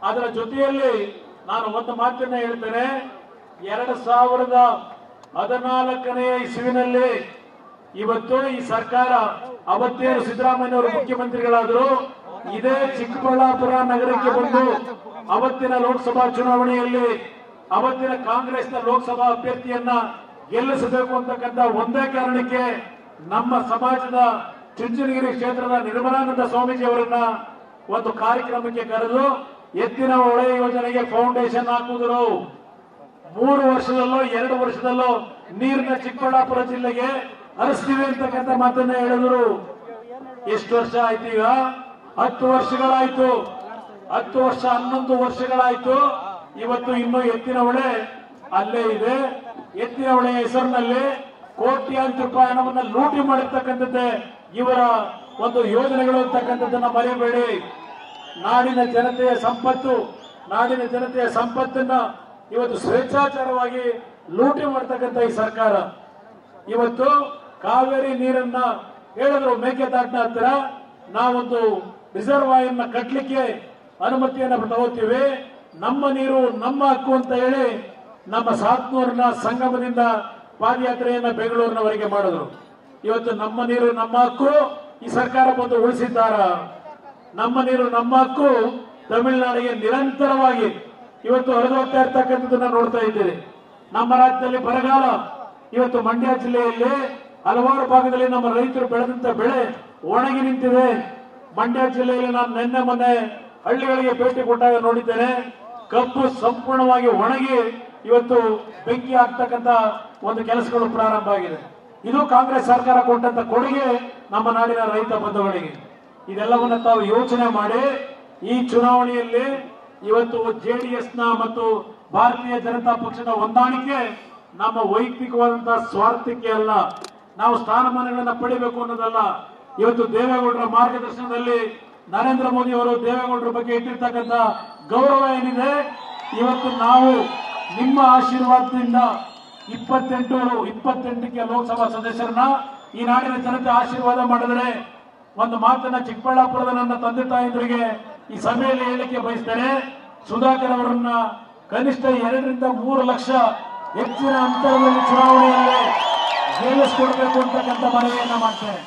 ಅದರ ಜೊತೆಯಲ್ಲಿ ನಾನು ಒಂದು ಮಾತನ್ನ ಹೇಳ್ತೇನೆ. 2014ನೇ ಇಸ್ವಿನಲ್ಲಿ ಇವತ್ತು ಈ ಸರ್ಕಾರ ಅವತ್ತೇನು ಸಿದ್ದರಾಮಯ್ಯನವರು ಮುಖ್ಯಮಂತ್ರಿಗಳಾದರು, ಇದೇ ಚಿಕ್ಕಬಳ್ಳಾಪುರ ನಗರಕ್ಕೆ ಬಂದು ಅವತ್ತಿನ ಲೋಕಸಭಾ ಚುನಾವಣೆಯಲ್ಲಿ ಅವತ್ತಿನ ಕಾಂಗ್ರೆಸ್ನ ಲೋಕಸಭಾ ಅಭ್ಯರ್ಥಿಯನ್ನ ಗೆಲ್ಲಿಸಬೇಕು ಅಂತಕ್ಕಂಥ ಒಂದೇ ಕಾರಣಕ್ಕೆ ನಮ್ಮ ಸಮಾಜದ ಚುಂಚನಗಿರಿ ಕ್ಷೇತ್ರದ ನಿರ್ಮಲಾನಂದ ಸ್ವಾಮೀಜಿ ಅವರನ್ನ ಒಂದು ಕಾರ್ಯಕ್ರಮಕ್ಕೆ ಕರೆದು ಎತ್ತಿನ ಹೊಳೆ ಯೋಜನೆಗೆ ಫೌಂಡೇಶನ್ ಹಾಕುವುದು. 3 ವರ್ಷದಲ್ಲೋ 2 ವರ್ಷದಲ್ಲೋ ನೀರಿನ ಚಿಕ್ಕಬಳ್ಳಾಪುರ ಜಿಲ್ಲೆಗೆ ಹರಿಸ್ತೀವಿ ಅಂತಕ್ಕಂಥ ಮಾತನ್ನ ಹೇಳಿದ್ರು. ಎಷ್ಟು ವರ್ಷ ಆಯ್ತು? ಈಗ 10 ವರ್ಷಗಳಾಯ್ತು. 10 ವರ್ಷ 11 ವರ್ಷಗಳಾಯ್ತು. ಇವತ್ತು ಇನ್ನು ಎತ್ತಿನ ಹೊಳೆ ಅಲ್ಲೇ ಇದೆ. ಎತ್ತಿನ ಹೊಳೆಯ ಹೆಸರಿನಲ್ಲಿ ಕೋಟ್ಯಾಂತರ ರೂಪಾಯಿ ಹಣವನ್ನು ಲೂಟಿ ಮಾಡಿರ್ತಕ್ಕಂಥದ್ದೇ ಇವರ ಒಂದು ಯೋಜನೆಗಳು ಅಂತಕ್ಕಂಥದ್ದನ್ನ ಮರೆಯಬೇಡಿ. ನಾಡಿನ ಜನತೆಯ ಸಂಪತ್ತನ್ನ ಇವತ್ತು ಸ್ವೇಚ್ಛಾಚಾರವಾಗಿ ಲೂಟಿ ಮಾಡ್ತಕ್ಕಂಥ ಈ ಸರ್ಕಾರ ಇವತ್ತು ಕಾವೇರಿ ನೀರನ್ನ ಹೇಳಿದ್ರು ಮೇಕೆದಾಟಿನ ಹತ್ತಿರ ನಾವೊಂದು ರಿಸರ್ವಾಯರ್ನ ಕಟ್ಟಲಿಕ್ಕೆ ಅನುಮತಿಯನ್ನು ತಗೋತೀವಿ, ನಮ್ಮ ನೀರು ನಮ್ಮ ಹಕ್ಕು ಅಂತ ಹೇಳಿ ನಮ್ಮ ಸಾತ್ನೂರಿನ ಸಂಗಮದಿಂದ ಪಾದಯಾತ್ರೆಯನ್ನ ಬೆಂಗಳೂರಿನವರೆಗೆ ಮಾಡಿದ್ರು. ಇವತ್ತು ನಮ್ಮ ನೀರು ನಮ್ಮ ಹಕ್ಕು ಈ ಸರ್ಕಾರ ಬಂದು ಉಳಿಸಿದ್ದಾರ? ನಮ್ಮ ನೀರು ನಮ್ಮ ಹಕ್ಕು ತಮಿಳುನಾಡಿಗೆ ನಿರಂತರವಾಗಿ ಇವತ್ತು ಹರಿದೋಗ್ತಾ ಇರ್ತಕ್ಕಂಥದ್ದನ್ನ ನೋಡ್ತಾ ಇದ್ದೀರಿ. ನಮ್ಮ ರಾಜ್ಯದಲ್ಲಿ ಬರಗಾಲ. ಇವತ್ತು ಮಂಡ್ಯ ಜಿಲ್ಲೆಯಲ್ಲಿ ಹಲವಾರು ಭಾಗದಲ್ಲಿ ನಮ್ಮ ರೈತರು ಬೆಳೆದಂತ ಬೆಳೆ ಒಣಗಿ ನಿಂತಿದೆ. ಮಂಡ್ಯ ಜಿಲ್ಲೆಯಲ್ಲಿ ನಾನು ನಿನ್ನೆ ಮೊನ್ನೆ ಹಳ್ಳಿಗಳಿಗೆ ಭೇಟಿ ಕೊಟ್ಟಾಗ ನೋಡಿದ್ದೇನೆ, ಕಬ್ಬು ಸಂಪೂರ್ಣವಾಗಿ ಒಣಗಿ ಇವತ್ತು ಬೆಂಕಿ ಆಗ್ತಕ್ಕಂಥ ಒಂದು ಕೆಲಸಗಳು ಪ್ರಾರಂಭ ಆಗಿದೆ. ಇದು ಕಾಂಗ್ರೆಸ್ ಸರ್ಕಾರ ಕೊಟ್ಟಂತ ಕೊಡುಗೆ ನಮ್ಮ ನಾಡಿನ ರೈತ ಬಂಧುಗಳಿಗೆ. ಇದೆಲ್ಲವನ್ನ ತಾವು ಯೋಚನೆ ಮಾಡಿ ಈ ಚುನಾವಣೆಯಲ್ಲಿ ಇವತ್ತು ಜೆಡಿಎಸ್ನ ಮತ್ತು ಭಾರತೀಯ ಜನತಾ ಪಕ್ಷದ ಹೊಂದಾಣಿಕೆ ನಮ್ಮ ವೈಯಕ್ತಿಕವಾದಂತಹ ಸ್ವಾರ್ಥಕ್ಕೆ ಅಲ್ಲ, ನಾವು ಸ್ಥಾನಮಾನಗಳನ್ನ ಪಡಿಬೇಕು ಅನ್ನೋದಲ್ಲ. ಇವತ್ತು ದೇವೇಗೌಡರ ಮಾರ್ಗದರ್ಶನದಲ್ಲಿ ನರೇಂದ್ರ ಮೋದಿ ಅವರು ದೇವೇಗೌಡರ ಬಗ್ಗೆ ಇಟ್ಟಿರ್ತಕ್ಕಂಥ ಗೌರವ ಏನಿದೆ, ಇವತ್ತು ನಾವು ನಿಮ್ಮ ಆಶೀರ್ವಾದದಿಂದ 28ಕ್ಕೆ ಲೋಕಸಭಾ ಸದಸ್ಯರನ್ನ ಈ ನಾಡಿನ ಜನತೆ ಆಶೀರ್ವಾದ ಮಾಡಿದರೆ ಒಂದು ಮಾತನ್ನ ಚಿಕ್ಕಬಳ್ಳಾಪುರದ ನನ್ನ ತಂದೆ ತಾಯಂದರಿಗೆ ಈ ಸಭೆಯಲ್ಲಿ ಹೇಳಲಿಕ್ಕೆ ಬಯಸ್ತೇನೆ. ಸುಧಾಕರ್ ಅವರನ್ನ ಕನಿಷ್ಠ 2 ರಿಂದ 3 ಲಕ್ಷ ಹೆಚ್ಚಿನ ಅಂತರದಲ್ಲಿ ಚುನಾವಣೆಯಲ್ಲಿ ಗೆಲ್ಲಿಸಿಕೊಡ್ಬೇಕು ಅಂತಕ್ಕಂಥ ಮನವಿಯನ್ನ ಮಾಡ್ತೇನೆ.